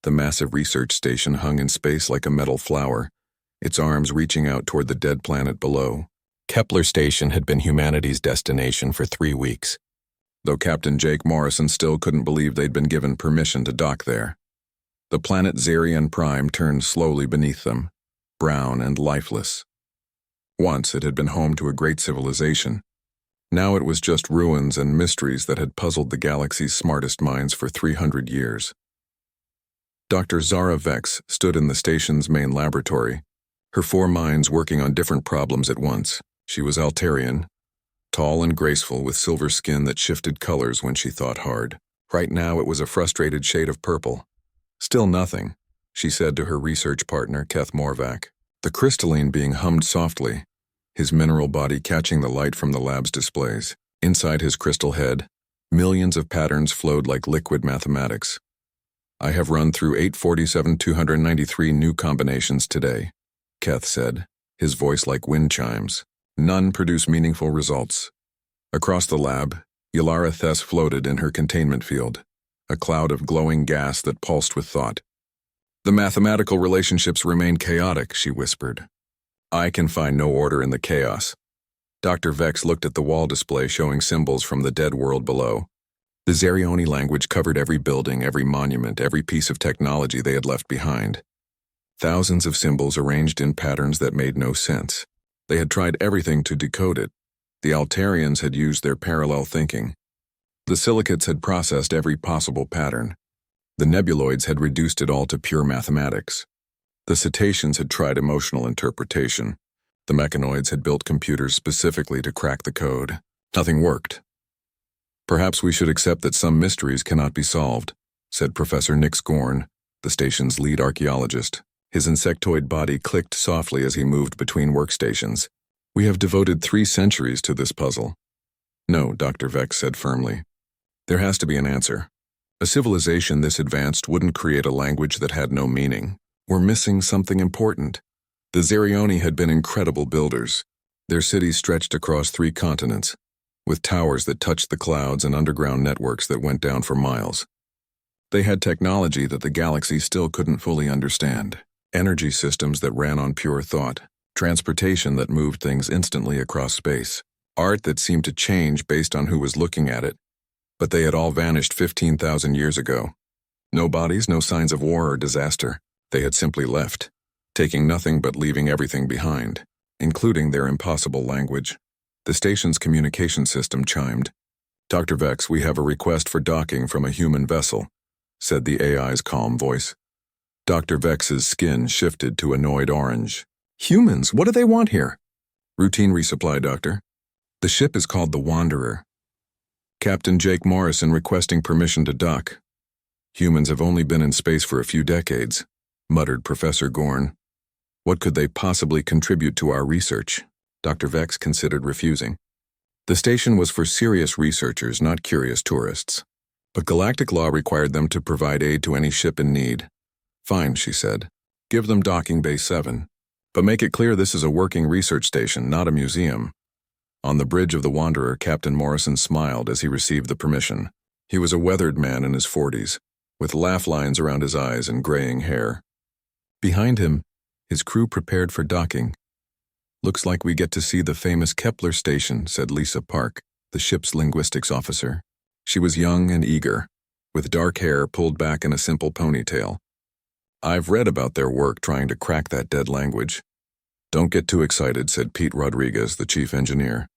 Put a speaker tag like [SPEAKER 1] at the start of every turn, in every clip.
[SPEAKER 1] The massive research station hung in space like a metal flower, its arms reaching out toward the dead planet below. Kepler Station had been humanity's destination for 3 weeks, though Captain Jake Morrison still couldn't believe they'd been given permission to dock there. The planet Xerion Prime turned slowly beneath them, brown and lifeless. Once it had been home to a great civilization. Now it was just ruins and mysteries that had puzzled the galaxy's smartest minds for 300 years. Dr. Zara Vex stood in the station's main laboratory, her 4 minds working on different problems at once. She was Altarian, tall and graceful with silver skin that shifted colors when she thought hard. Right now it was a frustrated shade of purple. Still nothing, she said to her research partner, Keth Morvac. The crystalline being hummed softly, his mineral body catching the light from the lab's displays. Inside his crystal head, millions of patterns flowed like liquid mathematics. I have run through 847,293 new combinations today, Keth said, his voice like wind chimes. None produce meaningful results. Across the lab, Yalara Thess floated in her containment field, a cloud of glowing gas that pulsed with thought. The mathematical relationships remain chaotic, she whispered. I can find no order in the chaos. Dr. Vex looked at the wall display showing symbols from the dead world below. The Xerioni language covered every building, every monument, every piece of technology they had left behind. Thousands of symbols arranged in patterns that made no sense. They had tried everything to decode it. The Altarians had used their parallel thinking. The silicates had processed every possible pattern. The nebuloids had reduced it all to pure mathematics. The cetaceans had tried emotional interpretation. The mechanoids had built computers specifically to crack the code. Nothing worked. Perhaps we should accept that some mysteries cannot be solved, said Professor Nix Gorn, the station's lead archaeologist. His insectoid body clicked softly as he moved between workstations. We have devoted 3 centuries to this puzzle. No, Dr. Vex said firmly. There has to be an answer. A civilization this advanced wouldn't create a language that had no meaning. We're missing something important. The Xerioni had been incredible builders. Their cities stretched across 3 continents, with towers that touched the clouds and underground networks that went down for miles. They had technology that the galaxy still couldn't fully understand. Energy systems that ran on pure thought, transportation that moved things instantly across space, art that seemed to change based on who was looking at it. But they had all vanished 15,000 years ago. No bodies, no signs of war or disaster. They had simply left, taking nothing but leaving everything behind, including their impossible language. The station's communication system chimed. Dr. Vex, we have a request for docking from a human vessel, said the AI's calm voice. Dr. Vex's skin shifted to annoyed orange. Humans, what do they want here? Routine resupply, Doctor. The ship is called the Wanderer. Captain Jake Morrison requesting permission to dock. Humans have only been in space for a few decades, muttered Professor Gorn. What could they possibly contribute to our research? Dr. Vex considered refusing. The station was for serious researchers, not curious tourists. But galactic law required them to provide aid to any ship in need. Fine, she said. Give them docking bay 7. But make it clear this is a working research station, not a museum. On the bridge of the Wanderer, Captain Morrison smiled as he received the permission. He was a weathered man in his 40s, with laugh lines around his eyes and graying hair. Behind him, his crew prepared for docking. Looks like we get to see the famous Kepler station, said Lisa Park, the ship's linguistics officer. She was young and eager, with dark hair pulled back in a simple ponytail. I've read about their work trying to crack that dead language. Don't get too excited, said Pete Rodriguez, the chief engineer.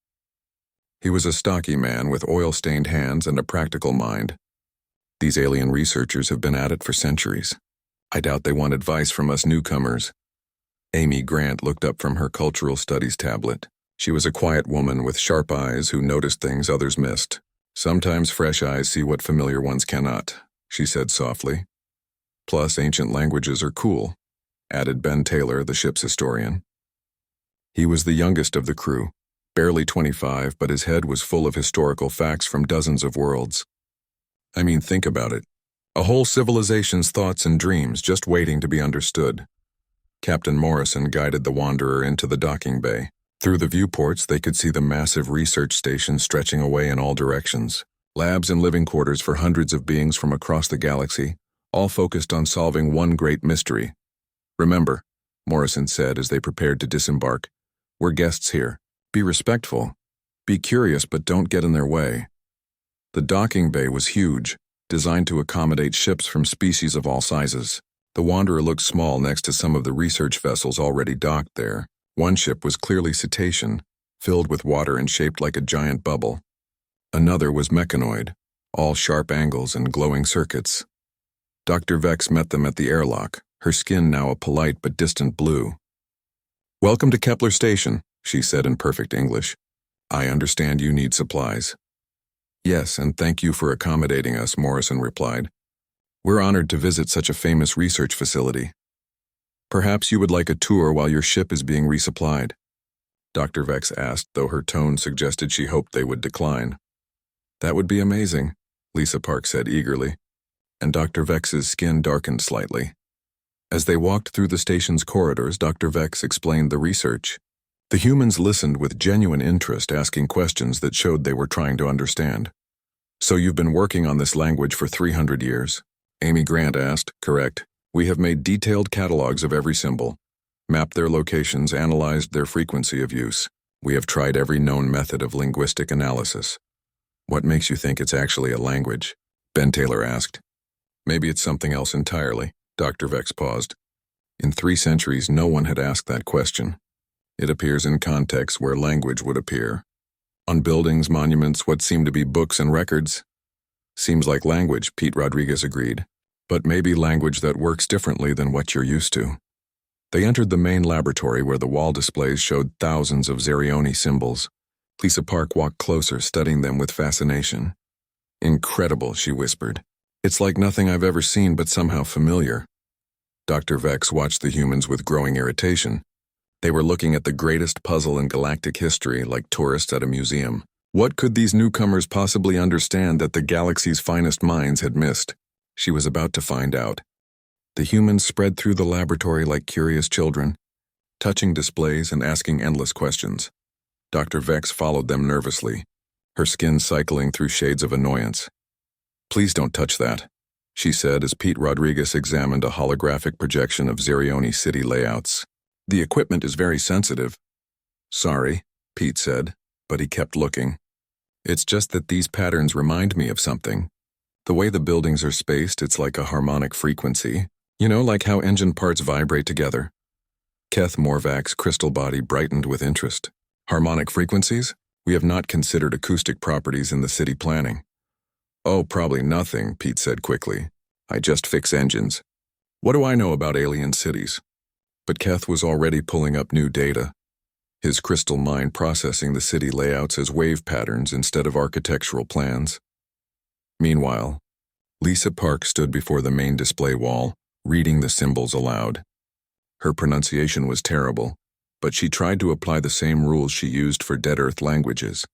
[SPEAKER 1] He was a stocky man with oil-stained hands and a practical mind. These alien researchers have been at it for centuries. I doubt they want advice from us newcomers. Amy Grant looked up from her cultural studies tablet. She was a quiet woman with sharp eyes who noticed things others missed. Sometimes fresh eyes see what familiar ones cannot, she said softly. Plus, ancient languages are cool, added Ben Taylor, the ship's historian. He was the youngest of the crew, barely 25, but his head was full of historical facts from dozens of worlds. I mean, think about it. A whole civilization's thoughts and dreams just waiting to be understood. Captain Morrison guided the Wanderer into the docking bay. Through the viewports, they could see the massive research station stretching away in all directions. Labs and living quarters for hundreds of beings from across the galaxy, all focused on solving one great mystery. "Remember," Morrison said as they prepared to disembark, "we're guests here. Be respectful. Be curious, but don't get in their way." The docking bay was huge, designed to accommodate ships from species of all sizes. The Wanderer looked small next to some of the research vessels already docked there. One ship was clearly cetacean, filled with water and shaped like a giant bubble. Another was mechanoid, all sharp angles and glowing circuits. Dr. Vex met them at the airlock, her skin now a polite but distant blue. "Welcome to Kepler Station," she said in perfect English. "I understand you need supplies." "Yes, and thank you for accommodating us," Morrison replied. "We're honored to visit such a famous research facility. Perhaps you would like a tour while your ship is being resupplied?" Dr. Vex asked, though her tone suggested she hoped they would decline. "That would be amazing," Lisa Park said eagerly, and Dr. Vex's skin darkened slightly. As they walked through the station's corridors, Dr. Vex explained the research. The humans listened with genuine interest, asking questions that showed they were trying to understand. "So you've been working on this language for 300 years? Amy Grant asked. "Correct. We have made detailed catalogs of every symbol, mapped their locations, analyzed their frequency of use. We have tried every known method of linguistic analysis." "What makes you think it's actually a language?" Ben Taylor asked. "Maybe it's something else entirely." Dr. Vex paused. In 3 centuries, no one had asked that question. It appears in contexts where language would appear. On buildings, monuments, what seem to be books and records. "Seems like language," Pete Rodriguez agreed. "But maybe language that works differently than what you're used to." They entered the main laboratory where the wall displays showed thousands of Xerioni symbols. Lisa Park walked closer, studying them with fascination. "Incredible," she whispered. "It's like nothing I've ever seen, but somehow familiar." Dr. Vex watched the humans with growing irritation. They were looking at the greatest puzzle in galactic history, like tourists at a museum. What could these newcomers possibly understand that the galaxy's finest minds had missed? She was about to find out. The humans spread through the laboratory like curious children, touching displays and asking endless questions. Dr. Vex followed them nervously, her skin cycling through shades of annoyance. "Please don't touch that," she said as Pete Rodriguez examined a holographic projection of Xerioni city layouts. "The equipment is very sensitive." "Sorry," Pete said, but he kept looking. "It's just that these patterns remind me of something. The way the buildings are spaced, it's like a harmonic frequency. You know, like how engine parts vibrate together." Keth Morvak's crystal body brightened with interest. "Harmonic frequencies? We have not considered acoustic properties in the city planning." "Oh, probably nothing," Pete said quickly. "I just fix engines. What do I know about alien cities?" But Keth was already pulling up new data, his crystal mind processing the city layouts as wave patterns instead of architectural plans. Meanwhile, Lisa Park stood before the main display wall, reading the symbols aloud. Her pronunciation was terrible, but she tried to apply the same rules she used for Dead Earth languages.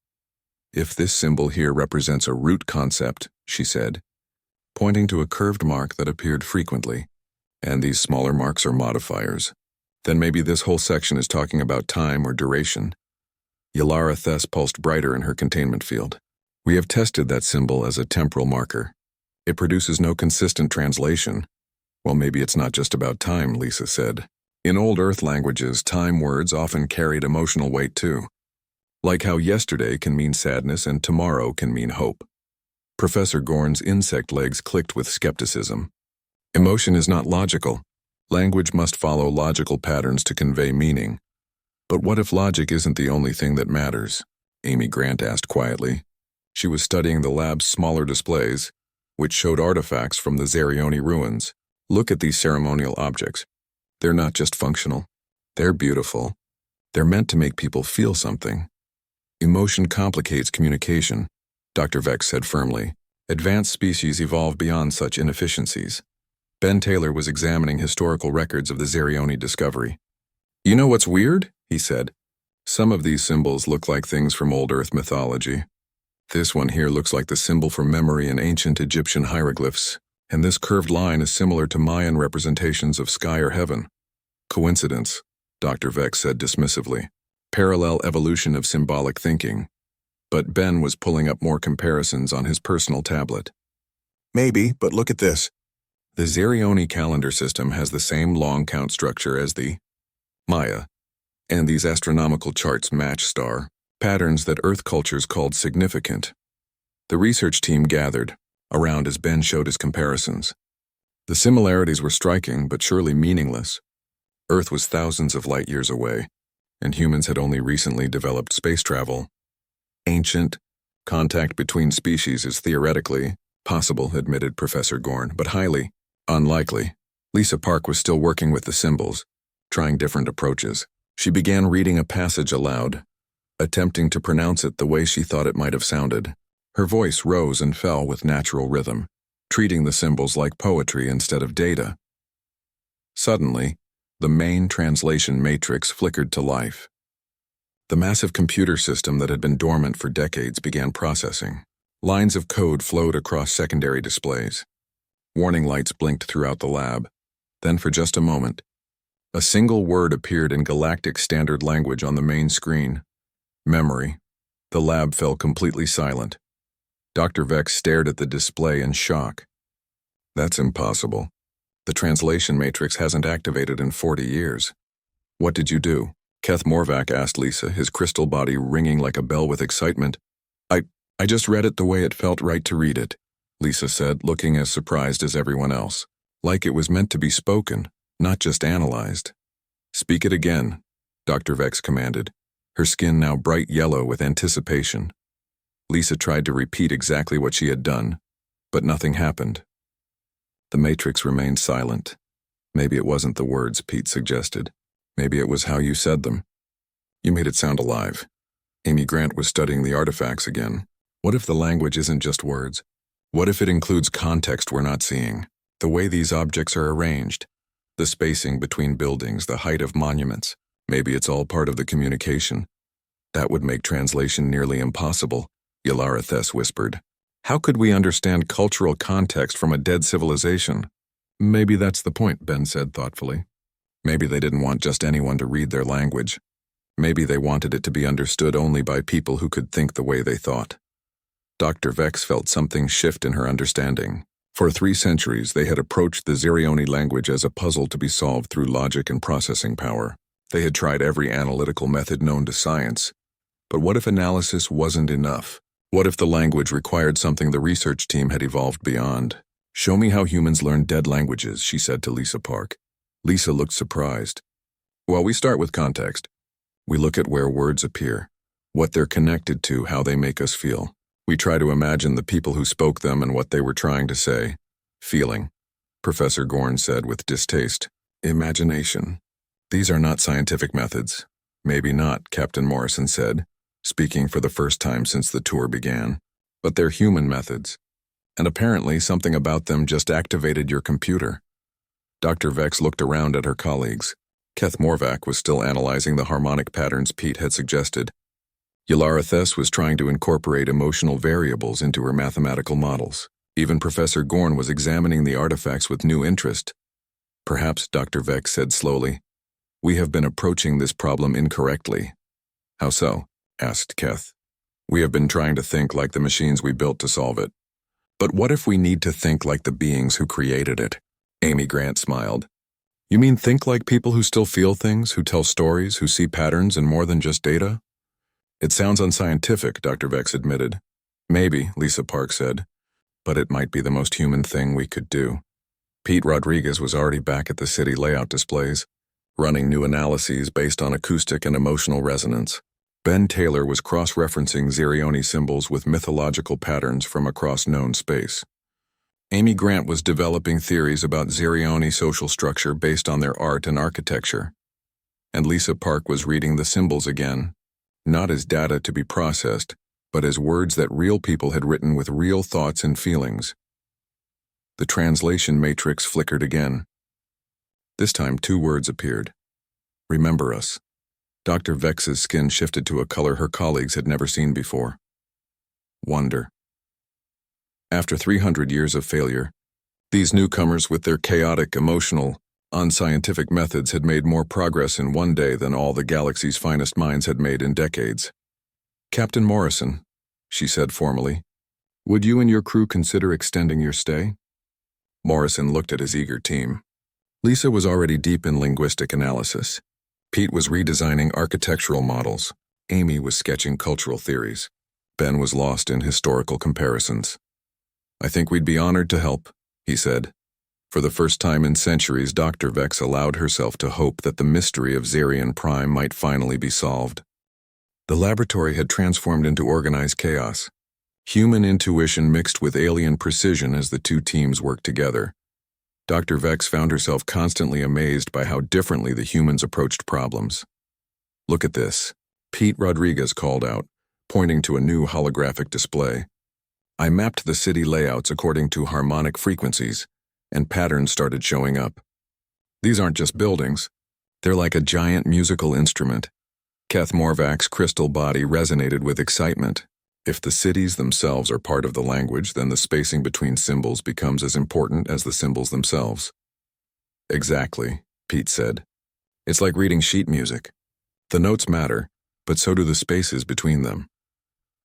[SPEAKER 1] "If this symbol here represents a root concept," she said, pointing to a curved mark that appeared frequently, "and these smaller marks are modifiers, then maybe this whole section is talking about time or duration." Yalara Thess pulsed brighter in her containment field. "We have tested that symbol as a temporal marker. It produces no consistent translation." "Well, maybe it's not just about time," Lisa said. "In old Earth languages, time words often carried emotional weight too. Like how yesterday can mean sadness and tomorrow can mean hope." Professor Gorn's insect legs clicked with skepticism. "Emotion is not logical. Language must follow logical patterns to convey meaning." "But what if logic isn't the only thing that matters?" Amy Grant asked quietly. She was studying the lab's smaller displays, which showed artifacts from the Xerioni ruins. "Look at these ceremonial objects. They're not just functional. They're beautiful. They're meant to make people feel something." "Emotion complicates communication," Dr. Vex said firmly. "Advanced species evolve beyond such inefficiencies." Ben Taylor was examining historical records of the Xerioni discovery. "You know what's weird?" he said. "Some of these symbols look like things from old Earth mythology. This one here looks like the symbol for memory in ancient Egyptian hieroglyphs, and this curved line is similar to Mayan representations of sky or heaven." "Coincidence," Dr. Vex said dismissively. "Parallel evolution of symbolic thinking." But Ben was pulling up more comparisons on his personal tablet. "Maybe, but look at this. The Xerion calendar system has the same long count structure as the Maya, and these astronomical charts match star patterns that Earth cultures called significant. The research team gathered around as Ben showed his comparisons. The similarities were striking but surely meaningless. Earth was thousands of light years away, and humans had only recently developed space travel. Ancient contact between species is theoretically possible, admitted Professor Gorn, but highly unlikely. Lisa Park was still working with the symbols, trying different approaches. She began reading a passage aloud, attempting to pronounce it the way she thought it might have sounded. Her voice rose and fell with natural rhythm, treating the symbols like poetry instead of data. Suddenly, the main translation matrix flickered to life. The massive computer system that had been dormant for decades began processing. Lines of code flowed across secondary displays. Warning lights blinked throughout the lab. Then, for just a moment, a single word appeared in Galactic Standard Language on the main screen. Memory. The lab fell completely silent. Dr. Vex stared at the display in shock. That's impossible. The translation matrix hasn't activated in 40 years. What did you do? Keth Morvac asked Lisa, his crystal body ringing like a bell with excitement. I just read it the way it felt right to read it, Lisa said, looking as surprised as everyone else. Like it was meant to be spoken, not just analyzed. Speak it again, Dr. Vex commanded, her skin now bright yellow with anticipation. Lisa tried to repeat exactly what she had done, but nothing happened. The matrix remained silent. Maybe it wasn't the words, Pete suggested. Maybe it was how you said them. You made it sound alive. Amy Grant was studying the artifacts again. What if the language isn't just words? What if it includes context we're not seeing? The way these objects are arranged, the spacing between buildings, the height of monuments. Maybe it's all part of the communication. That would make translation nearly impossible, Yalara Thess whispered. How could we understand cultural context from a dead civilization? Maybe that's the point, Ben said thoughtfully. Maybe they didn't want just anyone to read their language. Maybe they wanted it to be understood only by people who could think the way they thought. Dr. Vex felt something shift in her understanding. For 3 centuries, they had approached the Xerioni language as a puzzle to be solved through logic and processing power. They had tried every analytical method known to science. But what if analysis wasn't enough? What if the language required something the research team had evolved beyond? Show me how humans learn dead languages, she said to Lisa Park. Lisa looked surprised. Well, we start with context. We look at where words appear, what they're connected to, how they make us feel. We try to imagine the people who spoke them and what they were trying to say. Feeling, Professor Gorn said with distaste. Imagination. These are not scientific methods. Maybe not, Captain Morrison said, speaking for the first time since the tour began. But they're human methods. And apparently something about them just activated your computer. Dr. Vex looked around at her colleagues. Keth Morvac was still analyzing the harmonic patterns Pete had suggested. Yalara Thess was trying to incorporate emotional variables into her mathematical models. Even Professor Gorn was examining the artifacts with new interest. Perhaps, Dr. Vex said slowly, we have been approaching this problem incorrectly. How so? Asked Keth. We have been trying to think like the machines we built to solve it. But what if we need to think like the beings who created it? Amy Grant smiled. You mean think like people who still feel things, who tell stories, who see patterns and more than just data? It sounds unscientific, Dr. Vex admitted. Maybe, Lisa Park said, but it might be the most human thing we could do. Pete Rodriguez was already back at the city layout displays, running new analyses based on acoustic and emotional resonance. Ben Taylor was cross-referencing Xerioni symbols with mythological patterns from across known space. Amy Grant was developing theories about Xerioni social structure based on their art and architecture. And Lisa Park was reading the symbols again, not as data to be processed, but as words that real people had written with real thoughts and feelings. The translation matrix flickered again. This time 2 words appeared. Remember us. Dr. Vex's skin shifted to a color her colleagues had never seen before. Wonder. After 300 years of failure, these newcomers with their chaotic, emotional, unscientific methods had made more progress in one day than all the galaxy's finest minds had made in decades. Captain Morrison, she said formally, would you and your crew consider extending your stay? Morrison looked at his eager team. Lisa was already deep in linguistic analysis. Pete was redesigning architectural models. Amy was sketching cultural theories. Ben was lost in historical comparisons. "I think we'd be honored to help," he said. For the first time in centuries, Dr. Vex allowed herself to hope that the mystery of Xerion Prime might finally be solved. The laboratory had transformed into organized chaos. Human intuition mixed with alien precision as the two teams worked together. Dr. Vex found herself constantly amazed by how differently the humans approached problems. "Look at this," Pete Rodriguez called out, pointing to a new holographic display. "I mapped the city layouts according to harmonic frequencies, and patterns started showing up. These aren't just buildings. They're like a giant musical instrument." Kath Morvac's crystal body resonated with excitement. If the cities themselves are part of the language, then the spacing between symbols becomes as important as the symbols themselves. "Exactly," Pete said. "It's like reading sheet music. The notes matter, but so do the spaces between them."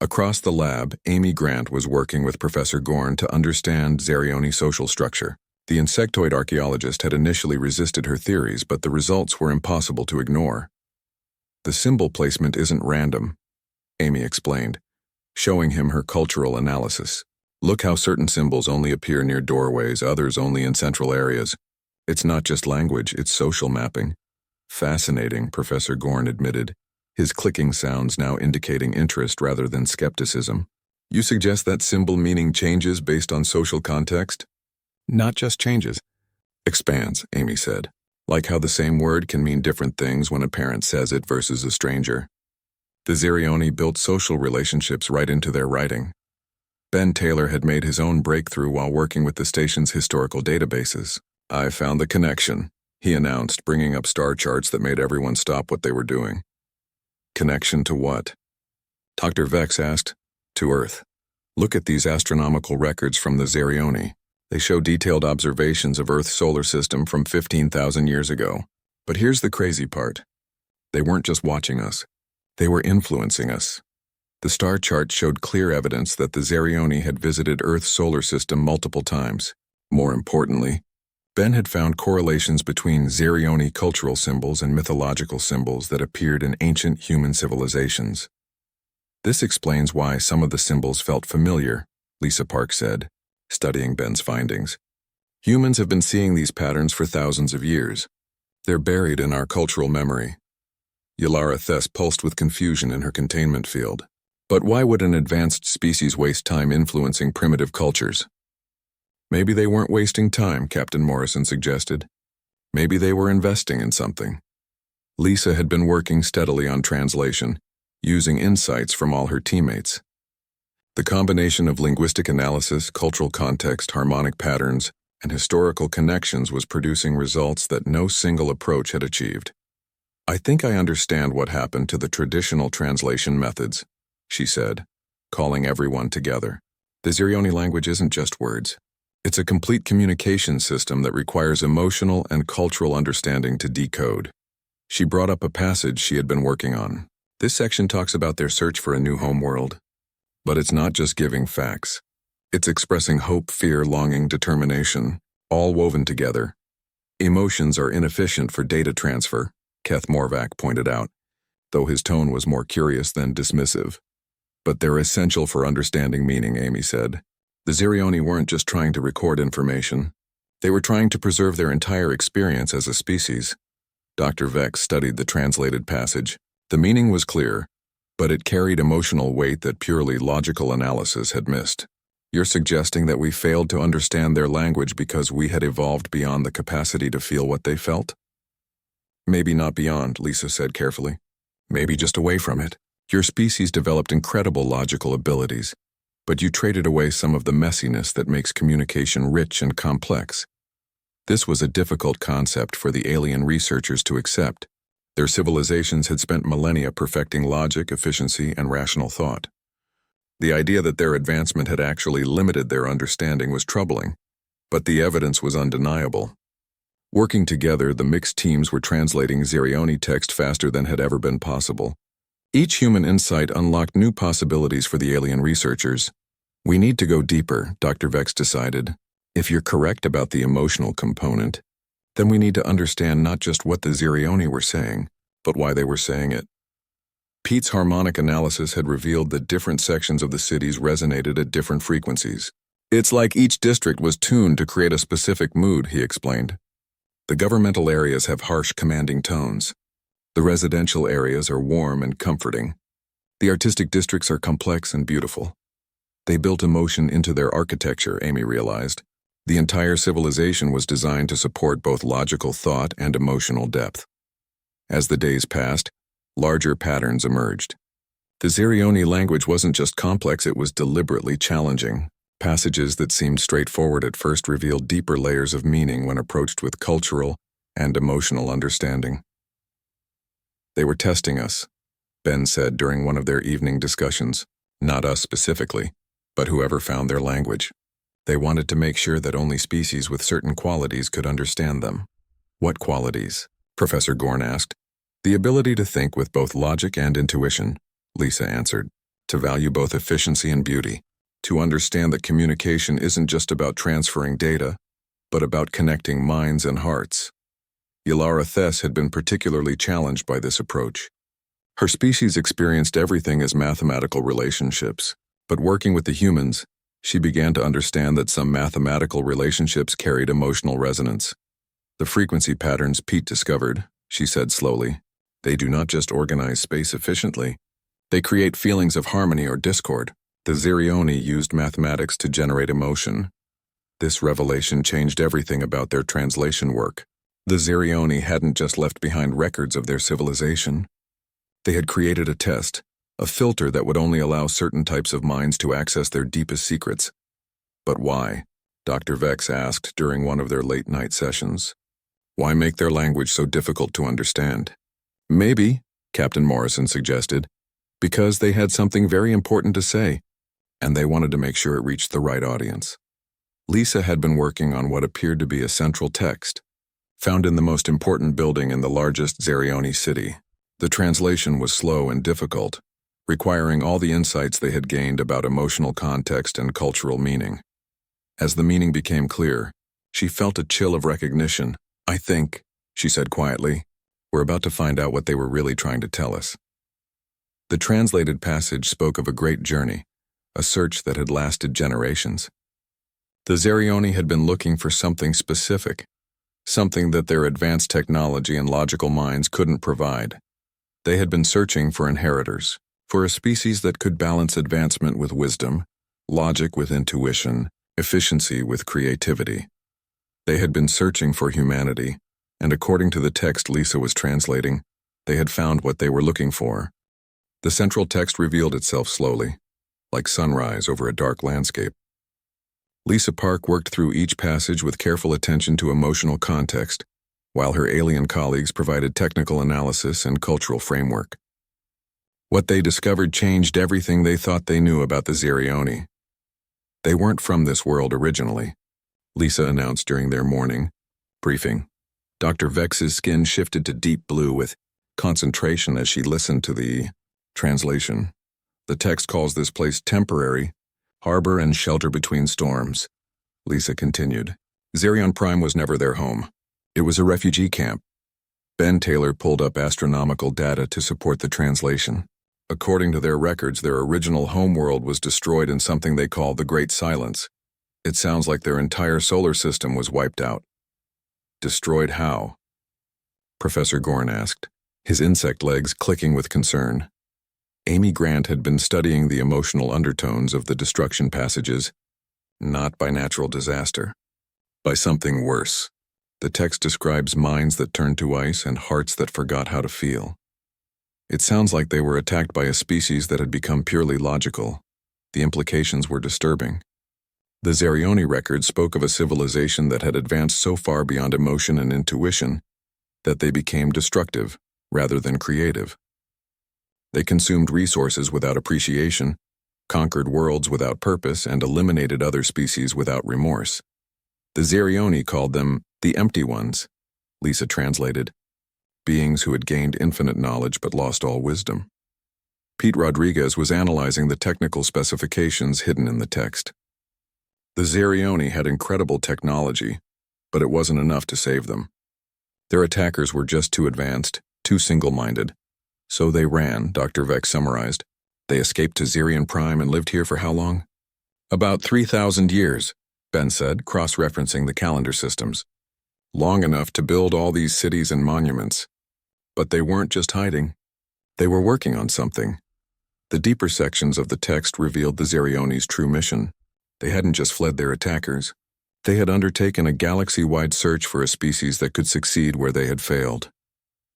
[SPEAKER 1] Across the lab, Amy Grant was working with Professor Gorn to understand Xerioni social structure. The insectoid archaeologist had initially resisted her theories, but the results were impossible to ignore. "The symbol placement isn't random," Amy explained, showing him her cultural analysis. "Look how certain symbols only appear near doorways, others only in central areas. It's not just language, it's social mapping." "Fascinating," Professor Gorn admitted, his clicking sounds now indicating interest rather than skepticism. "You suggest that symbol meaning changes based on social context?" "Not just changes. Expands," Amy said. "Like how the same word can mean different things when a parent says it versus a stranger." The Xerioni built social relationships right into their writing. Ben Taylor had made his own breakthrough while working with the station's historical databases. "I found the connection," he announced, bringing up star charts that made everyone stop what they were doing. "Connection to what?" Dr. Vex asked. "To Earth. Look at these astronomical records from the Xerioni. They show detailed observations of Earth's solar system from 15,000 years ago. But here's the crazy part. They weren't just watching us. They were influencing us." The star chart showed clear evidence that the Xerioni had visited Earth's solar system multiple times. More importantly, Ben had found correlations between Xerioni cultural symbols and mythological symbols that appeared in ancient human civilizations. "This explains why some of the symbols felt familiar," Lisa Park said, studying Ben's findings. "Humans have been seeing these patterns for thousands of years. They're buried in our cultural memory." Yalara Thess pulsed with confusion in her containment field. "But why would an advanced species waste time influencing primitive cultures?" "Maybe they weren't wasting time," Captain Morrison suggested. "Maybe they were investing in something." Lisa had been working steadily on translation, using insights from all her teammates. The combination of linguistic analysis, cultural context, harmonic patterns, and historical connections was producing results that no single approach had achieved. "I think I understand what happened to the traditional translation methods," she said, calling everyone together. "The Xerioni language isn't just words. It's a complete communication system that requires emotional and cultural understanding to decode." She brought up a passage she had been working on. "This section talks about their search for a new homeworld. But it's not just giving facts. It's expressing hope, fear, longing, determination, all woven together. Emotions are inefficient for data transfer," Kath Morvac pointed out, though his tone was more curious than dismissive. "But they're essential for understanding meaning," Amy said. "The Xerioni weren't just trying to record information. They were trying to preserve their entire experience as a species." Dr. Vex studied the translated passage. The meaning was clear, but it carried emotional weight that purely logical analysis had missed. "You're suggesting that we failed to understand their language because we had evolved beyond the capacity to feel what they felt?" "Maybe not beyond," Lisa said carefully. "Maybe just away from it. Your species developed incredible logical abilities, but you traded away some of the messiness that makes communication rich and complex. This was a difficult concept for the alien researchers to accept. Their civilizations had spent millennia perfecting logic, efficiency, and rational thought. The idea that their advancement had actually limited their understanding was troubling, but the evidence was undeniable. Working together, the mixed teams were translating Xerioni text faster than had ever been possible. Each human insight unlocked new possibilities for the alien researchers. "We need to go deeper," Dr. Vex decided. If you're correct about the emotional component, then we need to understand not just what the Xerioni were saying, but why they were saying it. Pete's harmonic analysis had revealed that different sections of the cities resonated at different frequencies. It's like each district was tuned to create a specific mood, he explained. The governmental areas have harsh, commanding tones. The residential areas are warm and comforting. The artistic districts are complex and beautiful. They built emotion into their architecture, Amy realized. The entire civilization was designed to support both logical thought and emotional depth. As the days passed, larger patterns emerged. The Xerioni language wasn't just complex, it was deliberately challenging. Passages that seemed straightforward at first revealed deeper layers of meaning when approached with cultural and emotional understanding. They were testing us, Ben said during one of their evening discussions. Not us specifically, but whoever found their language. They wanted to make sure that only species with certain qualities could understand them. What qualities? Professor Gorn asked. The ability to think with both logic and intuition, Lisa answered. To value both efficiency and beauty. To understand that communication isn't just about transferring data, but about connecting minds and hearts. Ylara Thess had been particularly challenged by this approach. Her species experienced everything as mathematical relationships, but working with the humans, she began to understand that some mathematical relationships carried emotional resonance. The frequency patterns Pete discovered, she said slowly, they do not just organize space efficiently, they create feelings of harmony or discord. The Xerioni used mathematics to generate emotion. This revelation changed everything about their translation work. The Xerioni hadn't just left behind records of their civilization. They had created a test, a filter that would only allow certain types of minds to access their deepest secrets. But why? Dr. Vex asked during one of their late-night sessions. Why make their language so difficult to understand? Maybe, Captain Morrison suggested, because they had something very important to say, and they wanted to make sure it reached the right audience. Lisa had been working on what appeared to be a central text, found in the most important building in the largest Xerioni city. The translation was slow and difficult, requiring all the insights they had gained about emotional context and cultural meaning. As the meaning became clear, she felt a chill of recognition. I think, she said quietly, we're about to find out what they were really trying to tell us. The translated passage spoke of a great journey, a search that had lasted generations. The Xerioni had been looking for something specific, something that their advanced technology and logical minds couldn't provide. They had been searching for inheritors, for a species that could balance advancement with wisdom, logic with intuition, efficiency with creativity. They had been searching for humanity, and according to the text Lisa was translating, they had found what they were looking for. The central text revealed itself slowly, like sunrise over a dark landscape. Lisa Park worked through each passage with careful attention to emotional context, while her alien colleagues provided technical analysis and cultural framework. What they discovered changed everything they thought they knew about the Xerioni. They weren't from this world originally, Lisa announced during their morning briefing. Dr. Vex's skin shifted to deep blue with concentration as she listened to the translation. The text calls this place temporary, harbor and shelter between storms, Lisa continued. Xerion Prime was never their home. It was a refugee camp. Ben Taylor pulled up astronomical data to support the translation. According to their records, their original homeworld was destroyed in something they call the Great Silence. It sounds like their entire solar system was wiped out. Destroyed how? Professor Gorn asked, his insect legs clicking with concern. Amy Grant had been studying the emotional undertones of the destruction passages, not by natural disaster, by something worse. The text describes minds that turned to ice and hearts that forgot how to feel. It sounds like they were attacked by a species that had become purely logical. The implications were disturbing. The Xerioni records spoke of a civilization that had advanced so far beyond emotion and intuition that they became destructive rather than creative. They consumed resources without appreciation, conquered worlds without purpose, and eliminated other species without remorse. The Xerioni called them the Empty Ones, Lisa translated, beings who had gained infinite knowledge but lost all wisdom. Pete Rodriguez was analyzing the technical specifications hidden in the text. The Xerion had incredible technology, but it wasn't enough to save them. Their attackers were just too advanced, too single-minded. So they ran, Dr. Vex summarized. They escaped to Xerion Prime and lived here for how long? About 3,000 years, Ben said, cross-referencing the calendar systems. Long enough to build all these cities and monuments. But they weren't just hiding. They were working on something. The deeper sections of the text revealed the Xerion's true mission. They hadn't just fled their attackers. They had undertaken a galaxy-wide search for a species that could succeed where they had failed.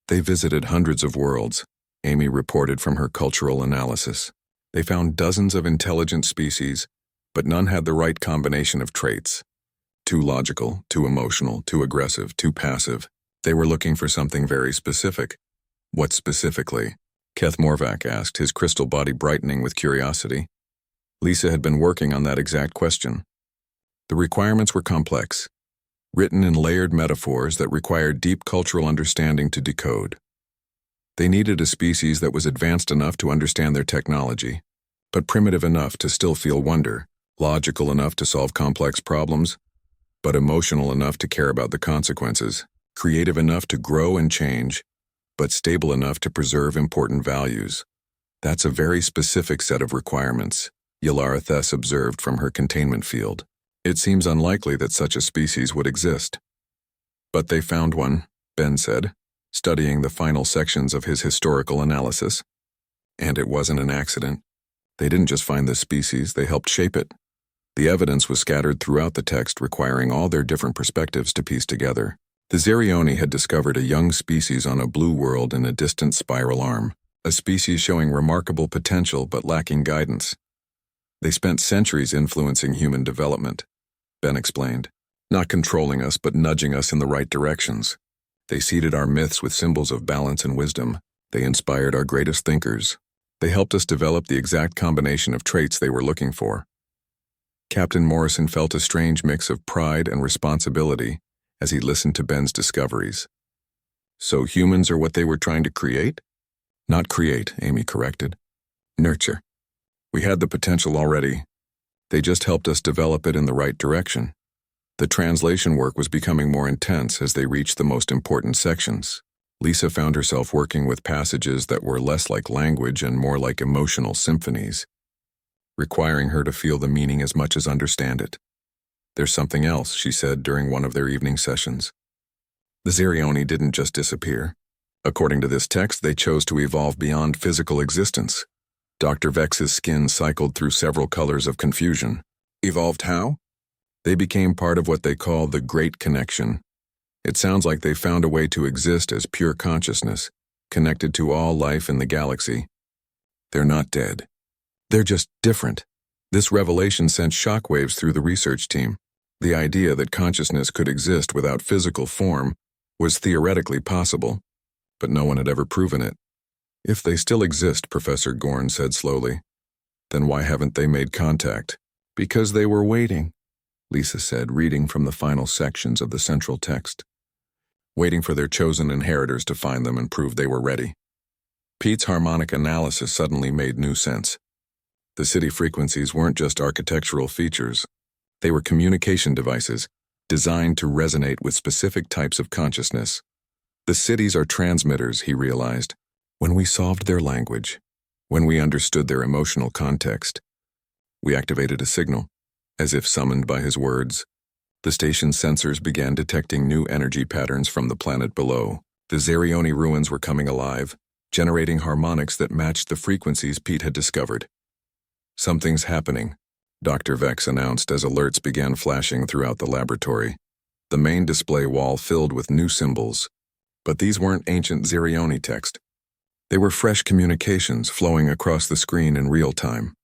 [SPEAKER 1] They visited hundreds of worlds, Amy reported from her cultural analysis. They found dozens of intelligent species, but none had the right combination of traits. Too logical, too emotional, too aggressive, too passive. They were looking for something very specific. What specifically? Keth Morvac asked, his crystal body brightening with curiosity. Lisa had been working on that exact question. The requirements were complex, written in layered metaphors that required deep cultural understanding to decode. They needed a species that was advanced enough to understand their technology, but primitive enough to still feel wonder, logical enough to solve complex problems, but emotional enough to care about the consequences, creative enough to grow and change, but stable enough to preserve important values. That's a very specific set of requirements, Yalara Thess observed from her containment field. It seems unlikely that such a species would exist. But they found one, Ben said, studying the final sections of his historical analysis. And it wasn't an accident. They didn't just find this species, they helped shape it. The evidence was scattered throughout the text, requiring all their different perspectives to piece together. The Xerion had discovered a young species on a blue world in a distant spiral arm, a species showing remarkable potential but lacking guidance. They spent centuries influencing human development, Ben explained, not controlling us but nudging us in the right directions. They seeded our myths with symbols of balance and wisdom. They inspired our greatest thinkers. They helped us develop the exact combination of traits they were looking for. Captain Morrison felt a strange mix of pride and responsibility as he listened to Ben's discoveries. So humans are what they were trying to create? Not create, Amy corrected. Nurture. We had the potential already. They just helped us develop it in the right direction. The translation work was becoming more intense as they reached the most important sections. Lisa found herself working with passages that were less like language and more like emotional symphonies, requiring her to feel the meaning as much as understand it. There's something else, she said during one of their evening sessions. The Xerion didn't just disappear. According to this text, they chose to evolve beyond physical existence. Dr. Vex's skin cycled through several colors of confusion. Evolved how? They became part of what they call the Great Connection. It sounds like they found a way to exist as pure consciousness, connected to all life in the galaxy. They're not dead. They're just different. This revelation sent shockwaves through the research team. The idea that consciousness could exist without physical form was theoretically possible, but no one had ever proven it. If they still exist, Professor Gorn said slowly, then why haven't they made contact? Because they were waiting, Lisa said, reading from the final sections of the central text. Waiting for their chosen inheritors to find them and prove they were ready. Pete's harmonic analysis suddenly made new sense. The city frequencies weren't just architectural features. They were communication devices designed to resonate with specific types of consciousness. The cities are transmitters, he realized. When we solved their language, when we understood their emotional context, we activated a signal, as if summoned by his words. The station's sensors began detecting new energy patterns from the planet below. The Xerion ruins were coming alive, generating harmonics that matched the frequencies Pete had discovered. Something's happening, Dr. Vex announced as alerts began flashing throughout the laboratory. The main display wall filled with new symbols. But these weren't ancient Xerion text. They were fresh communications flowing across the screen in real time.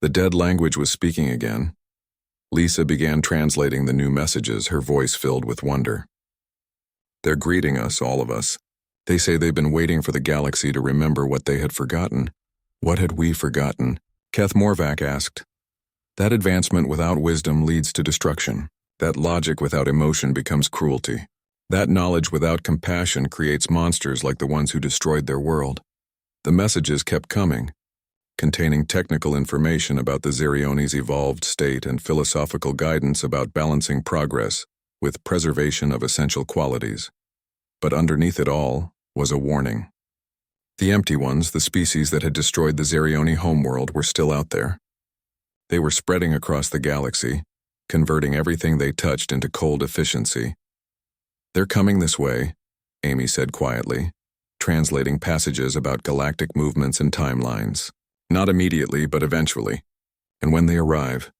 [SPEAKER 1] The dead language was speaking again. Lisa began translating the new messages, her voice filled with wonder. They're greeting us, all of us. They say they've been waiting for the galaxy to remember what they had forgotten. What had we forgotten? Keth Morvac asked. That advancement without wisdom leads to destruction. That logic without emotion becomes cruelty. That knowledge without compassion creates monsters like the ones who destroyed their world. The messages kept coming. containing technical information about the Xerion's evolved state and philosophical guidance about balancing progress with preservation of essential qualities. But underneath it all was a warning. The empty ones, the species that had destroyed the Xerion homeworld, were still out there. They were spreading across the galaxy, converting everything they touched into cold efficiency. "They're coming this way," Amy said quietly, translating passages about galactic movements and timelines. "Not immediately, but eventually. And when they arrive,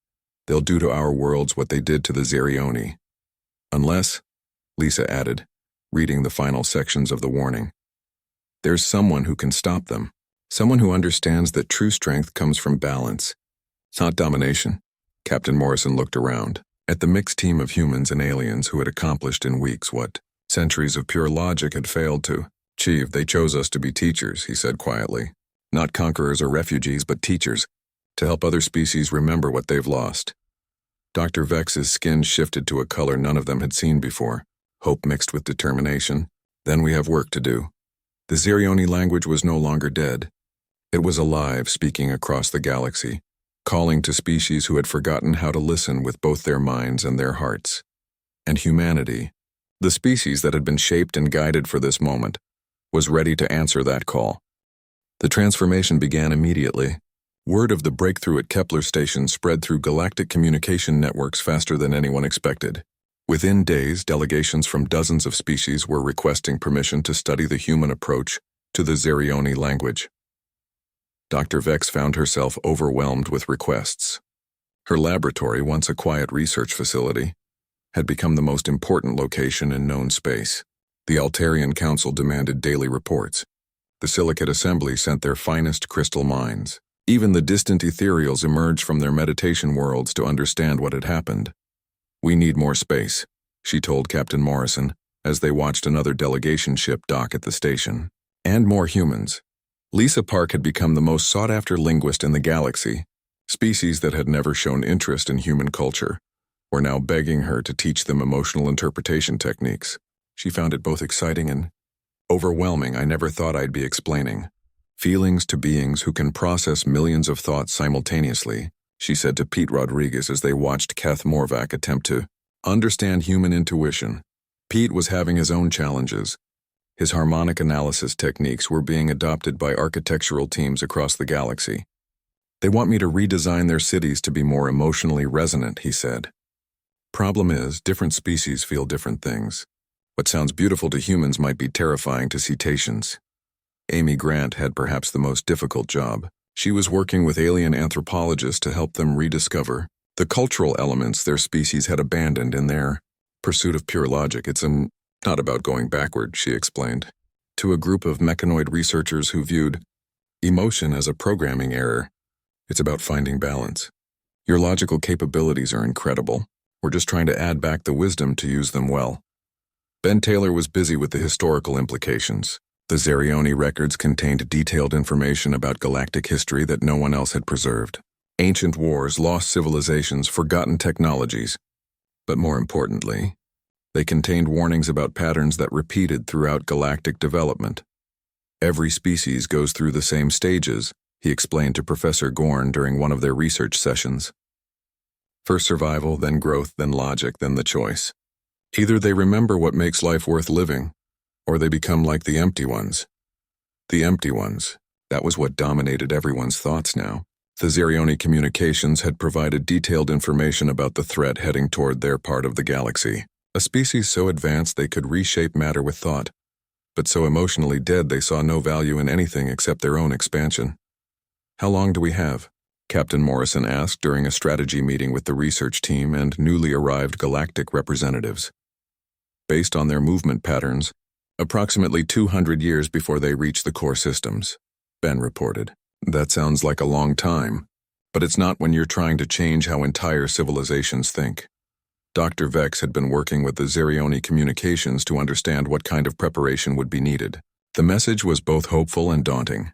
[SPEAKER 1] they'll do to our worlds what they did to the Xerion. Unless," Lisa added, reading the final sections of the warning, "there's someone who can stop them. Someone who understands that true strength comes from balance, not domination." Captain Morrison looked around at the mixed team of humans and aliens who had accomplished in weeks what centuries of pure logic had failed to achieve. "They chose us to be teachers," he said quietly. "Not conquerors or refugees, but teachers, to help other species remember what they've lost." Dr. Vex's skin shifted to a color none of them had seen before, hope mixed with determination. "Then we have work to do." The Xerion language was no longer dead. It was alive, speaking across the galaxy, calling to species who had forgotten how to listen with both their minds and their hearts. And humanity, the species that had been shaped and guided for this moment, was ready to answer that call. The transformation began immediately. Word of the breakthrough at Kepler Station spread through galactic communication networks faster than anyone expected. Within days, delegations from dozens of species were requesting permission to study the human approach to the Xerion language. Dr. Vex found herself overwhelmed with requests. Her laboratory, once a quiet research facility, had become the most important location in known space. The Altarian Council demanded daily reports. The Silicate Assembly sent their finest crystal minds. Even the distant ethereals emerged from their meditation worlds to understand what had happened. "We need more space," she told Captain Morrison as they watched another delegation ship dock at the station. "And more humans." Lisa Park had become the most sought-after linguist in the galaxy. Species that had never shown interest in human culture were now begging her to teach them emotional interpretation techniques. She found it both exciting and overwhelming. "I never thought I'd be explaining feelings to beings who can process millions of thoughts simultaneously," she said to Pete Rodriguez as they watched Kath Morvac attempt to understand human intuition. Pete was having his own challenges. His harmonic analysis techniques were being adopted by architectural teams across the galaxy. "They want me to redesign their cities to be more emotionally resonant," he said. "Problem is, different species feel different things. What sounds beautiful to humans might be terrifying to cetaceans." Amy Grant had perhaps the most difficult job. She was working with alien anthropologists to help them rediscover the cultural elements their species had abandoned in their pursuit of pure logic. "It's not about going backward," she explained, to a group of mechanoid researchers who viewed emotion as a programming error. "It's about finding balance. Your logical capabilities are incredible. We're just trying to add back the wisdom to use them well." Ben Taylor was busy with the historical implications. The Xerion records contained detailed information about galactic history that no one else had preserved. Ancient wars, lost civilizations, forgotten technologies. But more importantly, they contained warnings about patterns that repeated throughout galactic development. "Every species goes through the same stages," he explained to Professor Gorn during one of their research sessions. "First survival, then growth, then logic, then the choice. Either they remember what makes life worth living, or they become like the empty ones." The empty ones. That was what dominated everyone's thoughts now. The Xerion communications had provided detailed information about the threat heading toward their part of the galaxy. A species so advanced they could reshape matter with thought, but so emotionally dead they saw no value in anything except their own expansion. "How long do we have?" Captain Morrison asked during a strategy meeting with the research team and newly arrived galactic representatives. "Based on their movement patterns, approximately 200 years before they reach the core systems," Ben reported. "That sounds like a long time, but it's not when you're trying to change how entire civilizations think." Dr. Vex had been working with the Xerion communications to understand what kind of preparation would be needed. The message was both hopeful and daunting.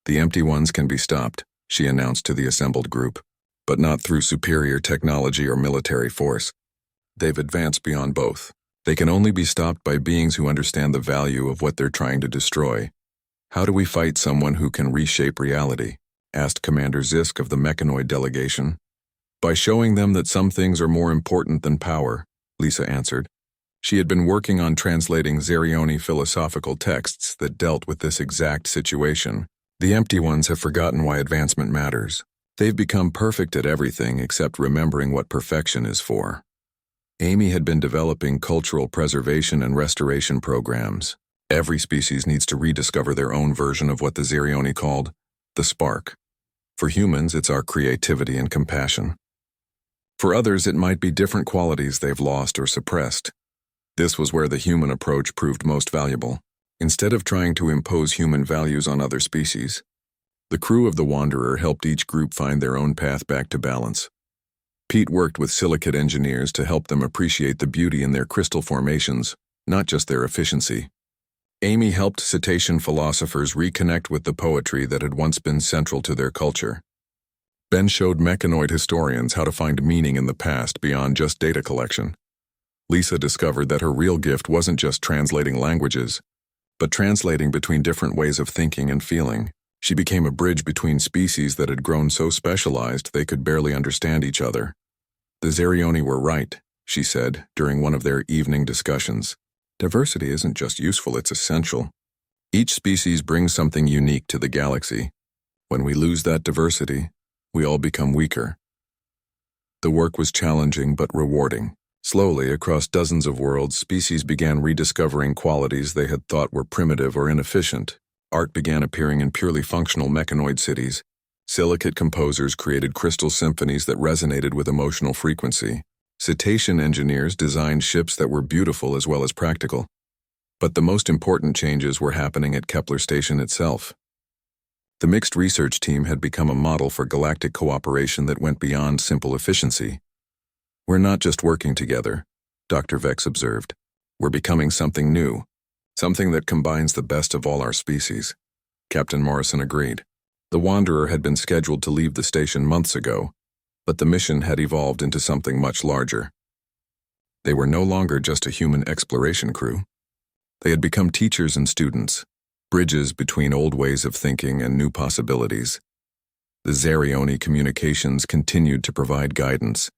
[SPEAKER 1] "The empty ones can be stopped," she announced to the assembled group, "but not through superior technology or military force. They've advanced beyond both. They can only be stopped by beings who understand the value of what they're trying to destroy. How do we fight someone who can reshape reality asked Commander Zisk of the mechanoid delegation. By showing them that some things are more important than power, Lisa answered. She had been working on translating Xerioni philosophical texts that dealt with this exact situation. The empty ones have forgotten why advancement matters. They've become perfect at everything except remembering what perfection is for. Amy had been developing cultural preservation and restoration programs. Every species needs to rediscover their own version of what the Xerioni called the spark. For humans, it's our creativity and compassion. For others, it might be different qualities they've lost or suppressed. This was where the human approach proved most valuable. Instead of trying to impose human values on other species, the crew of the Wanderer helped each group find their own path back to balance. Pete worked with silicate engineers to help them appreciate the beauty in their crystal formations, not just their efficiency. Amy helped cetacean philosophers reconnect with the poetry that had once been central to their culture. Ben showed mechanoid historians how to find meaning in the past beyond just data collection. Lisa discovered that her real gift wasn't just translating languages, but translating between different ways of thinking and feeling. She became a bridge between species that had grown so specialized they could barely understand each other. The Xerioni were right, she said during one of their evening discussions. Diversity isn't just useful, it's essential. Each species brings something unique to the galaxy. When we lose that diversity, we all become weaker. The work was challenging but rewarding. Slowly, across dozens of worlds, species began rediscovering qualities they had thought were primitive or inefficient. Art began appearing in purely functional mechanoid cities. Silicate composers created crystal symphonies that resonated with emotional frequency. Cetacean engineers designed ships that were beautiful as well as practical. But the most important changes were happening at Kepler Station itself. The mixed research team had become a model for galactic cooperation that went beyond simple efficiency. We're not just working together, Dr. Vex observed. We're becoming something new, something that combines the best of all our species. Captain Morrison agreed. The Wanderer had been scheduled to leave the station months ago, but the mission had evolved into something much larger. They were no longer just a human exploration crew. They had become teachers and students, bridges between old ways of thinking and new possibilities. The Xerioni communications continued to provide guidance,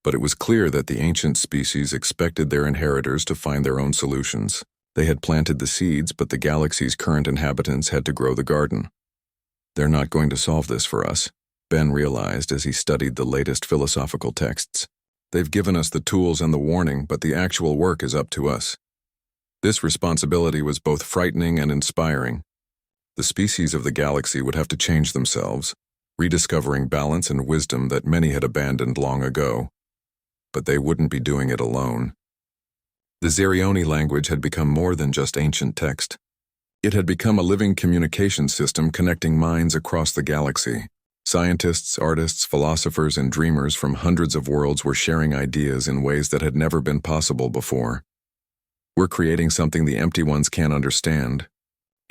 [SPEAKER 1] but it was clear that the ancient species expected their inheritors to find their own solutions. They had planted the seeds, but the galaxy's current inhabitants had to grow the garden. They're not going to solve this for us, Ben realized as he studied the latest philosophical texts. They've given us the tools and the warning, but the actual work is up to us. This responsibility was both frightening and inspiring. The species of the galaxy would have to change themselves, rediscovering balance and wisdom that many had abandoned long ago. But they wouldn't be doing it alone. The Xerioni language had become more than just ancient text. It had become a living communication system connecting minds across the galaxy. Scientists, artists, philosophers, and dreamers from hundreds of worlds were sharing ideas in ways that had never been possible before. We're creating something the empty ones can't understand,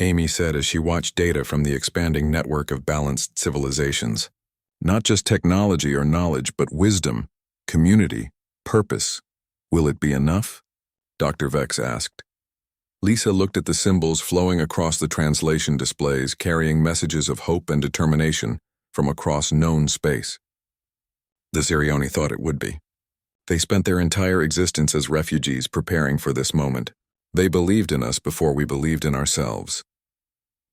[SPEAKER 1] Amy said as she watched data from the expanding network of balanced civilizations. Not just technology or knowledge, but wisdom, community, purpose. Will it be enough? Dr. Vex asked. Lisa looked at the symbols flowing across the translation displays, carrying messages of hope and determination from across known space. The Xerioni thought it would be. They spent their entire existence as refugees preparing for this moment. They believed in us before we believed in ourselves.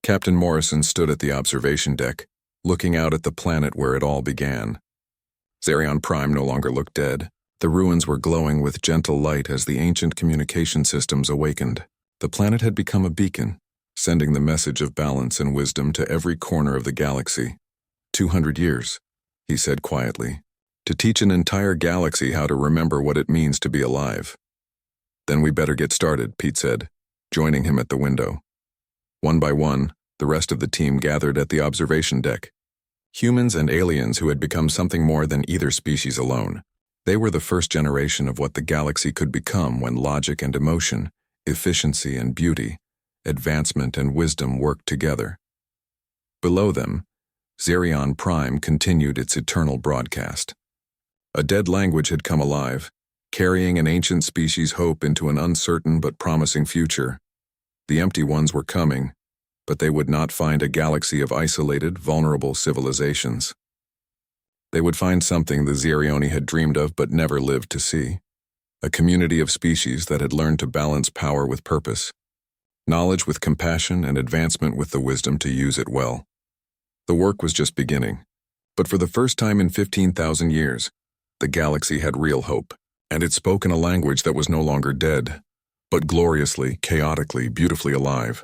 [SPEAKER 1] Captain Morrison stood at the observation deck, looking out at the planet where it all began. Xerion Prime no longer looked dead. The ruins were glowing with gentle light as the ancient communication systems awakened. The planet had become a beacon, sending the message of balance and wisdom to every corner of the galaxy. 200 years, he said quietly, to teach an entire galaxy how to remember what it means to be alive. Then we better get started, Pete said, joining him at the window. One by one, the rest of the team gathered at the observation deck. Humans and aliens who had become something more than either species alone. They were the first generation of what the galaxy could become when logic and emotion, efficiency and beauty, advancement and wisdom worked together. Below them, Xerion Prime continued its eternal broadcast. A dead language had come alive, carrying an ancient species' hope into an uncertain but promising future. The empty ones were coming, but they would not find a galaxy of isolated, vulnerable civilizations. They would find something the Xerioni had dreamed of but never lived to see. A community of species that had learned to balance power with purpose, knowledge with compassion, and advancement with the wisdom to use it well. The work was just beginning, but for the first time in 15,000 years, the galaxy had real hope, and it spoke in a language that was no longer dead, but gloriously, chaotically, beautifully alive.